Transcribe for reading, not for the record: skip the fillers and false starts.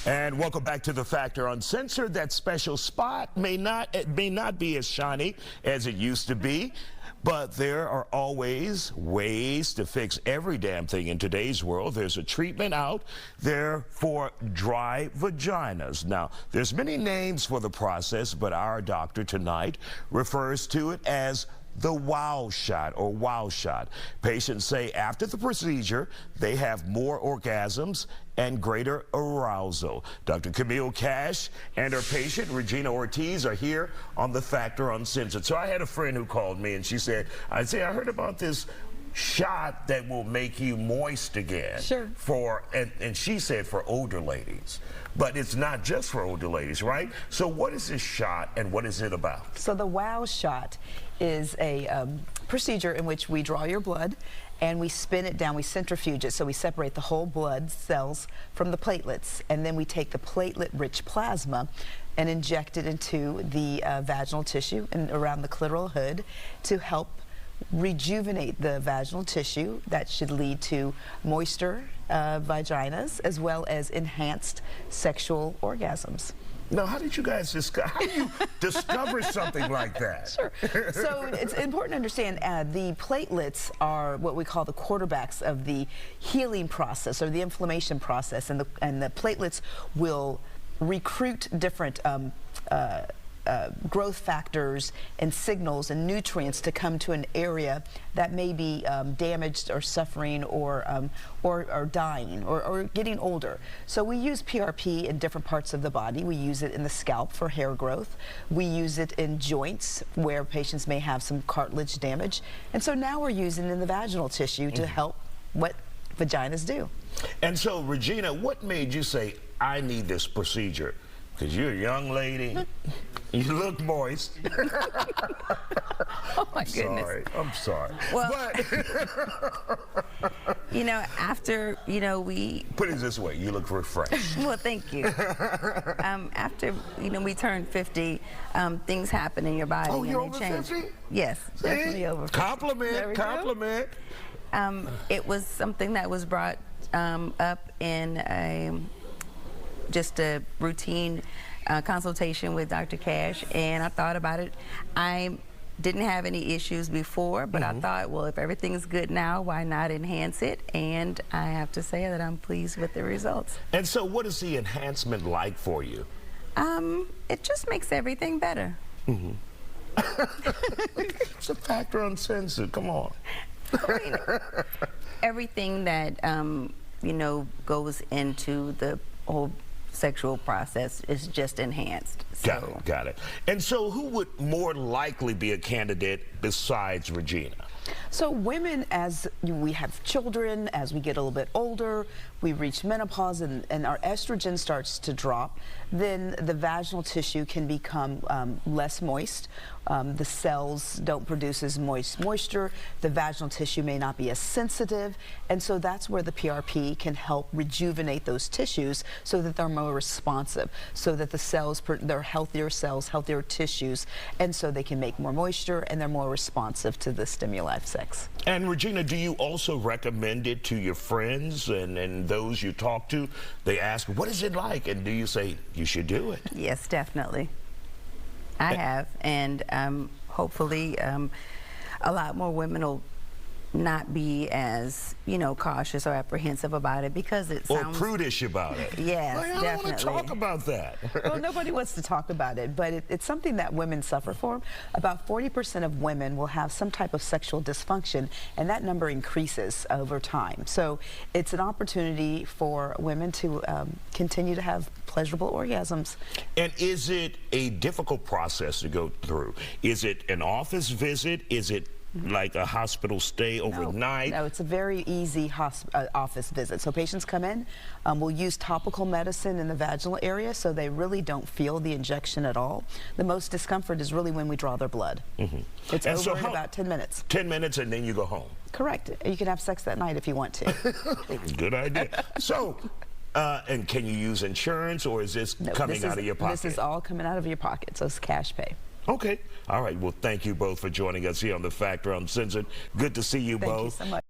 And welcome back to The Factor Uncensored. That special spot may not be as shiny as it used to be, but there are always ways to fix every damn thing in today's world. There's a treatment out there for dry vaginas. Now, there's many names for the process, but our doctor tonight refers to it as the wow shot or wow shot. Patients say after the procedure, they have more orgasms and greater arousal. Dr. Camille Cash and her patient, Regina Ortiz, are here on The Factor Uncensored. So I had a friend who called me and she said, I heard about this shot that will make you moist again. Sure. And she said for older ladies. But it's not just for older ladies, right? So what is this shot and what is it about? So the wow shot is a procedure in which we draw your blood and we spin it down, we centrifuge it, so we separate the whole blood cells from the platelets, and then we take the platelet-rich plasma and inject it into the vaginal tissue and around the clitoral hood to help rejuvenate the vaginal tissue. That should lead to moister vaginas as well as enhanced sexual orgasms. Now, how did you guys discover something like that? Sure. So it's important to understand the platelets are what we call the quarterbacks of the healing process or the inflammation process, and the platelets will recruit different growth factors and signals and nutrients to come to an area that may be damaged or suffering or dying or getting older. So we use PRP in different parts of the body. We use it in the scalp for hair growth. We use it in joints where patients may have some cartilage damage. And so now we're using it in the vaginal tissue to help what vaginas do. And so, Regina, what made you say, I need this procedure? Because you're a young lady. You look moist. Oh my goodness. I'm sorry. Well, you know, after, we... Put it this way, you look refreshed. Well, thank you. After, we turned 50, things happen in your body. Oh, you're and over change. 50? Yes, See? definitely over 50. Compliment. It was something that was brought up in just a routine consultation with Dr. Cash, and I thought about it. I didn't have any issues before, but I thought, well, if everything's good now, why not enhance it? And I have to say that I'm pleased with the results. And so what is the enhancement like for you? It just makes everything better. It's a Factor Uncensored, come on. I mean, everything that, goes into the whole sexual process is just enhanced. So. Got it. And so who would more likely be a candidate besides Regina? So women, as we have children, as we get a little bit older, we reach menopause and our estrogen starts to drop, then the vaginal tissue can become less moist. The cells don't produce as moisture. The vaginal tissue may not be as sensitive. And so that's where the PRP can help rejuvenate those tissues so that they're more responsive, so that the cells, they're healthier cells, healthier tissues, and so they can make more moisture and they're more responsive to the stimuli of sex. And Regina, do you also recommend it to your friends and those you talk to? They ask, what is it like? And do you say, you should do it? Yes, definitely. I have, and hopefully a lot more women will not be as, cautious or apprehensive about it, because it sounds... Or prudish about it. Yes, I don't want to talk about that. Well, nobody wants to talk about it, but it's something that women suffer from. About 40% of women will have some type of sexual dysfunction, and that number increases over time. So it's an opportunity for women to continue to have pleasurable orgasms. And is it a difficult process to go through? Is it an office visit? Is it like a hospital stay overnight? No, it's a very easy office visit. So patients come in, we'll use topical medicine in the vaginal area so they really don't feel the injection at all. The most discomfort is really when we draw their blood. It's over in about 10 minutes. 10 minutes and then you go home? Correct. You can have sex that night if you want to. Good idea. So, and can you use insurance, or is this coming out of your pocket? This is all coming out of your pocket, so it's cash pay. Okay. All right. Well, thank you both for joining us here on The Factor Uncensored. Good to see you both. Thank you so much.